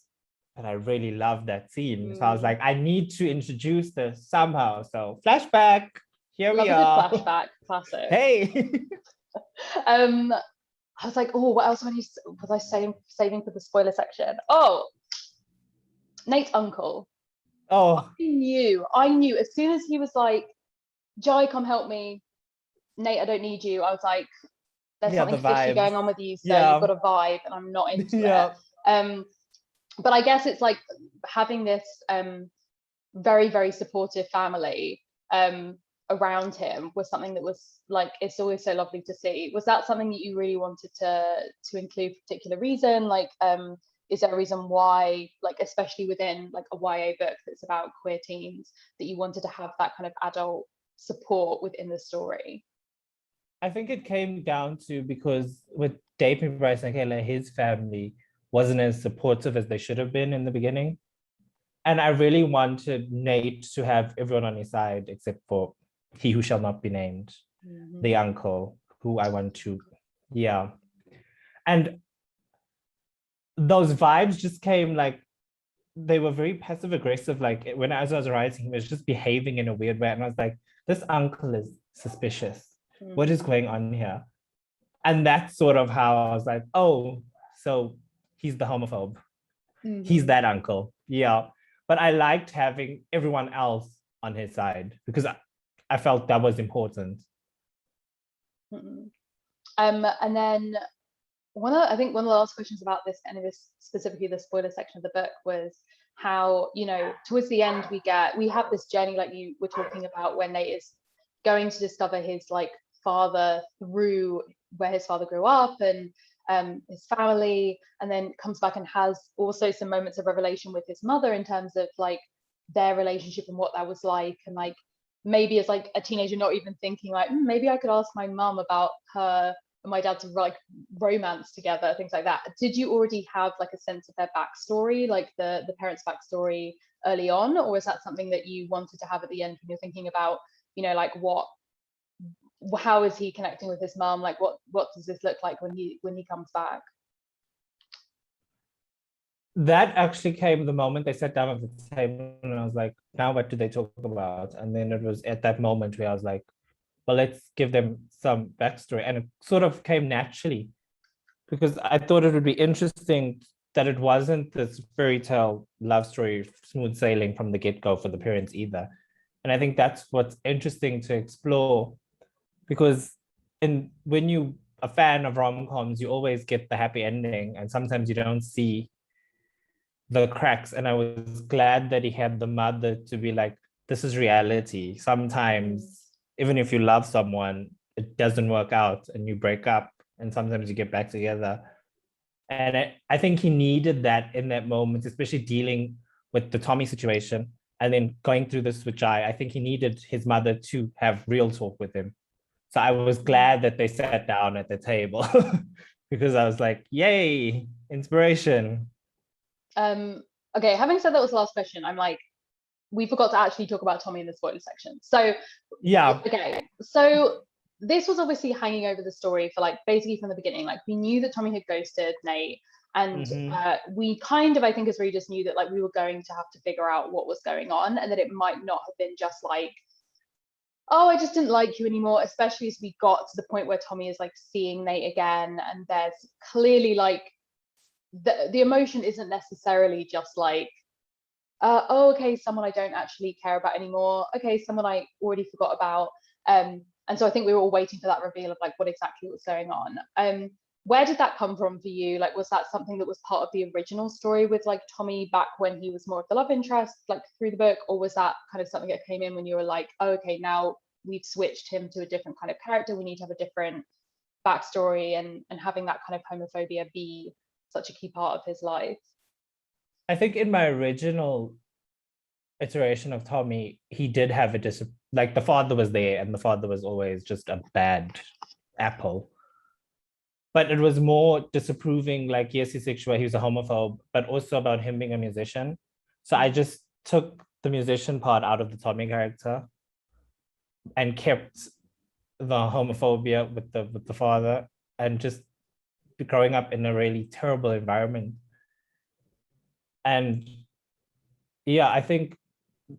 but I really loved that scene. So I was like, I need to introduce this somehow. So flashback, here we are. Flashback, classic. Hey. I was like, oh, what else was I saving for the spoiler section? Oh, Nate's uncle. Oh, I knew as soon as he was like, Jai, come help me. Nate, I don't need you. I was like, there's something fishy going on with you, so you've got a vibe, and I'm not into it. But I guess it's like having this very, very supportive family around him was something that was like, it's always so lovely to see. Was that something that you really wanted to include for a particular reason? Like, is there a reason why, like, especially within like a YA book that's about queer teens, that you wanted to have that kind of adult support within the story? I think it came down to, because with David Bryce and his family wasn't as supportive as they should have been in the beginning. And I really wanted Nate to have everyone on his side, except for he who shall not be named, the uncle, who I want to, And those vibes just came like, they were very passive aggressive. Like as I was writing, he was just behaving in a weird way. And I was like, this uncle is suspicious. What is going on here? And that's sort of how I was like, oh, so he's the homophobe. He's that uncle. Yeah. But I liked having everyone else on his side because I felt that was important. And then I think one of the last questions about this, and it was specifically the spoiler section of the book, was how, towards the end we have this journey like you were talking about, when Nate is going to discover his like father through where his father grew up and his family, and then comes back and has also some moments of revelation with his mother in terms of like their relationship and what that was like, and like maybe as like a teenager not even thinking like maybe I could ask my mum about her and my dad's like romance together, things like that. Did you already have like a sense of their backstory, like the parents' backstory early on, or was that something that you wanted to have at the end when you're thinking about, like how is he connecting with his mom? Like what does this look like when he comes back? That actually came the moment they sat down at the table, and I was like, now what do they talk about? And then it was at that moment where I was like, well, let's give them some backstory. And it sort of came naturally because I thought it would be interesting that it wasn't this fairy tale love story, smooth sailing from the get-go for the parents either. And I think that's what's interesting to explore, because when you a fan of rom-coms, you always get the happy ending, and sometimes you don't see the cracks. And I was glad that he had the mother to be like, this is reality. Sometimes, even if you love someone, it doesn't work out and you break up, and sometimes you get back together. And I think he needed that in that moment, especially dealing with the Tommy situation and then going through this with Jai. I think he needed his mother to have real talk with him. So I was glad that they sat down at the table because I was like, yay, inspiration. Okay, having said that was the last question, I'm like, we forgot to actually talk about Tommy in the spoiler section. So yeah. Okay, so this was obviously hanging over the story for like basically from the beginning. Like we knew that Tommy had ghosted Nate. And we kind of, I think as readers, knew that like we were going to have to figure out what was going on, and that it might not have been just like, oh, I just didn't like you anymore, especially as we got to the point where Tommy is like seeing Nate again, and there's clearly like the emotion isn't necessarily just like, oh, okay, someone I don't actually care about anymore. Okay, someone I already forgot about. And so I think we were all waiting for that reveal of like what exactly was going on. Where did that come from for you? Like, was that something that was part of the original story with like Tommy back when he was more of the love interest, like through the book, or was that kind of something that came in when you were like, oh, okay, now we've switched him to a different kind of character, we need to have a different backstory, and having that kind of homophobia be such a key part of his life? I think in my original iteration of Tommy, he did have a like the father was there, and the father was always just a bad apple. But it was more disapproving, like, yes, he's sexual, he was a homophobe, but also about him being a musician. So I just took the musician part out of the Tommy character and kept the homophobia with the father, and just growing up in a really terrible environment. And yeah, I think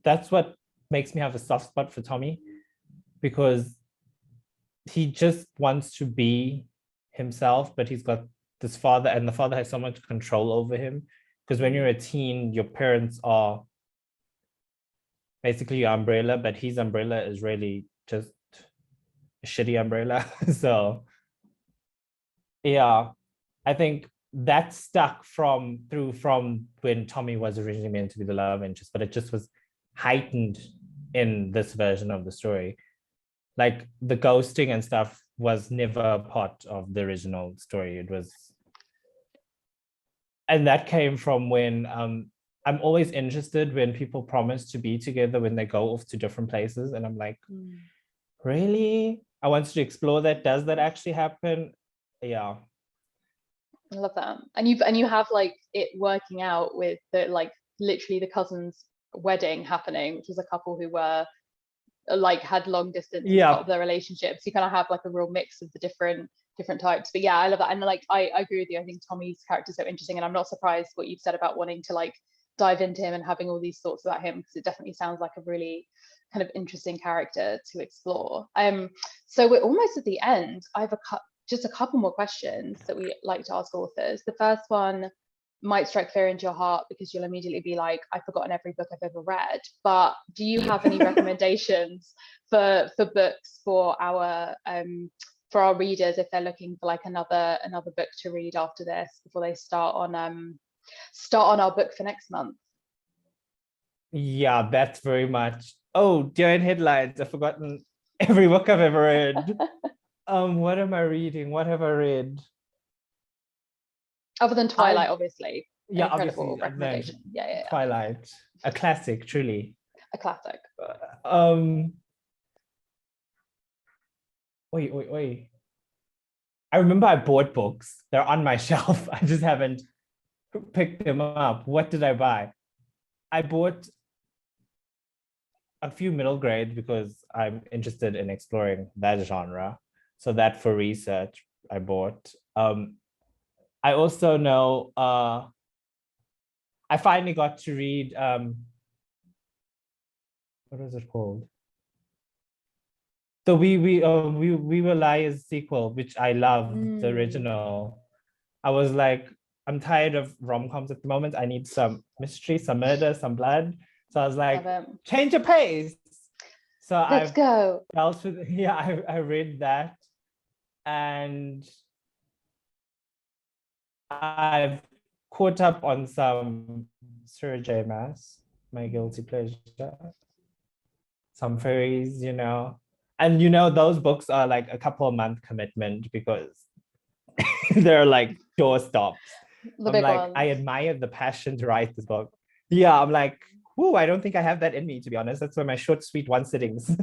that's what makes me have a soft spot for Tommy, because he just wants to be himself, but he's got this father, and the father has so much control over him. Because when you're a teen, your parents are basically your umbrella, but his umbrella is really just a shitty umbrella. So yeah, I think that stuck from when Tommy was originally meant to be the love interest, but it just was heightened in this version of the story. Like the ghosting and stuff was never part of the original story. It was, and that came from when I'm always interested when people promise to be together when they go off to different places, and I'm like, really? I want to explore that. Does that actually happen? Yeah. I love that. And you have like it working out with the like literally the cousin's wedding happening, which was a couple who were like had long distance as part of their relationship. So you kind of have like a real mix of the different types. But yeah, I love that. And like I agree with you. I think Tommy's character is so interesting, and I'm not surprised what you've said about wanting to like dive into him and having all these thoughts about him, because it definitely sounds like a really kind of interesting character to explore. So we're almost at the end. I have just a couple more questions that we like to ask authors. The first one might strike fear into your heart because you'll immediately be like, I've forgotten every book I've ever read. But do you have any recommendations for books for our readers if they're looking for like another book to read after this before they start on our book for next month? Yeah, that's very much. Oh, dear in headlines, I've forgotten every book I've ever read. What am I reading? What have I read? Other than Twilight, obviously. Yeah, incredible obviously. recommendation. Yeah. Twilight, a classic, truly. A classic. Wait. I remember I bought books. They're on my shelf. I just haven't picked them up. What did I buy? I bought a few middle grades because I'm interested in exploring that genre. So that for research, I bought. I also know I finally got to read what was it called? The We Will Liars sequel, which I loved, the original. I was like, I'm tired of rom-coms at the moment. I need some mystery, some murder, some blood. So I was like, change of pace. So Let's go. I read that, and I've caught up on some Sarah J. Maas, my guilty pleasure. Some fairies, and those books are like a couple of month commitment because they're like doorstops. I'm like, ones. I admire the passion to write this book. Yeah, I'm like, whoo, I don't think I have that in me, to be honest. That's why my short, sweet one sittings.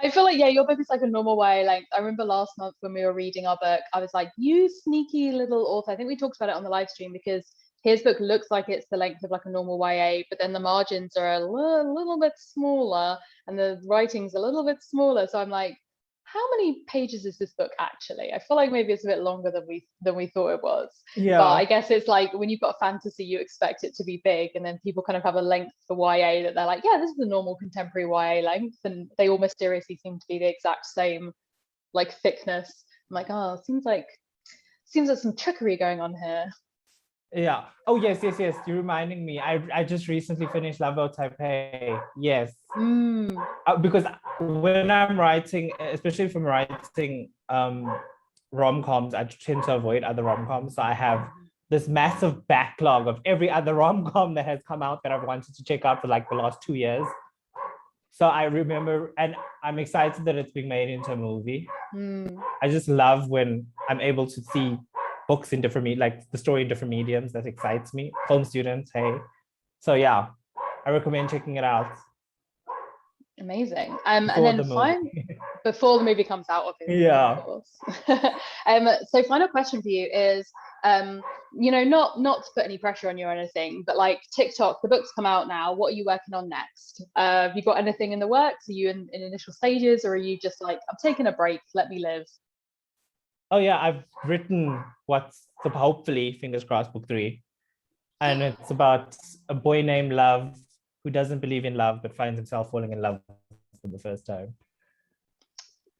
I feel like, yeah, your book is like a normal way. Like I remember last month when we were reading our book, I was like, you sneaky little author. I think we talked about it on the live stream, because his book looks like it's the length of like a normal YA, but then the margins are a little bit smaller and the writing's a little bit smaller. So I'm like, how many pages is this book actually? I feel like maybe it's a bit longer than we thought it was. Yeah. But I guess it's like when you've got fantasy, you expect it to be big, and then people kind of have a length for YA that they're like, yeah, this is the normal contemporary YA length, and they all mysteriously seem to be the exact same like thickness. I'm like, oh, seems like some trickery going on here. Yeah. Oh, yes. You're reminding me. I just recently finished Love Boat Taipei. Yes. Because when I'm writing, especially if I'm writing rom-coms, I tend to avoid other rom-coms. So I have this massive backlog of every other rom-com that has come out that I've wanted to check out for like the last 2 years. So I remember, and I'm excited that it's being made into a movie. I just love when I'm able to see books in different, like the story in different mediums. That excites me. Film students, hey. So yeah, I recommend checking it out. Amazing. And then before the movie comes out, obviously, yeah. of course. So final question for you is, not to put any pressure on you or anything, but like TikTok, the book's come out now. What are you working on next? Have you got anything in the works? Are you in initial stages, or are you just like, I'm taking a break, let me live? Oh yeah, I've written what's hopefully, fingers crossed, book 3. And it's about a boy named Love who doesn't believe in love, but finds himself falling in love for the first time.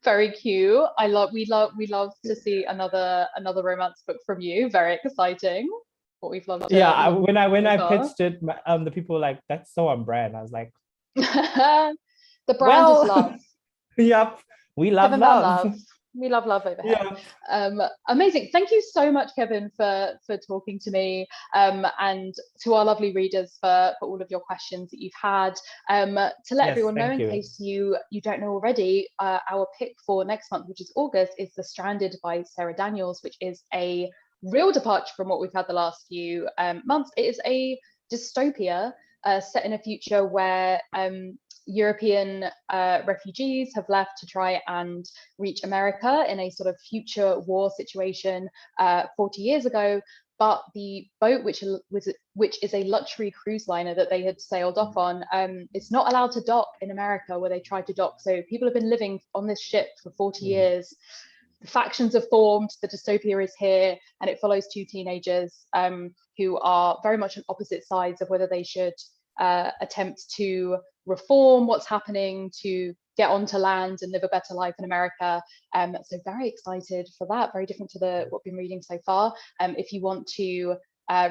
Very cute. We love to see another romance book from you. Very exciting. What we've loved. Yeah, when I pitched it, the people were like, that's so on brand. I was like, the brand is love. Yep. We love Kevin love. We love over here. Yeah. Amazing. Thank you so much, Kevin, for talking to me, and to our lovely readers for all of your questions that you've had. To let everyone know, in case you don't know already, our pick for next month, which is August, is The Stranded by Sarah Daniels, which is a real departure from what we've had the last few months. It is a dystopia set in a future where European refugees have left to try and reach America in a sort of future war situation 40 years ago. But the boat, which is a luxury cruise liner that they had sailed off on, it's not allowed to dock in America where they tried to dock. So people have been living on this ship for 40 years. The factions have formed, the dystopia is here, and it follows 2 teenagers who are very much on opposite sides of whether they should attempt to reform what's happening, to get onto land and live a better life in America. So very excited for that. Very different to what we've been reading so far. If you want to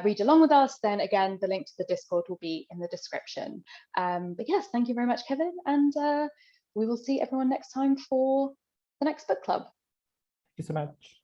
read along with us, then again, the link to the Discord will be in the description. But yes, thank you very much, Kevin. And we will see everyone next time for the next book club. Thank you so much.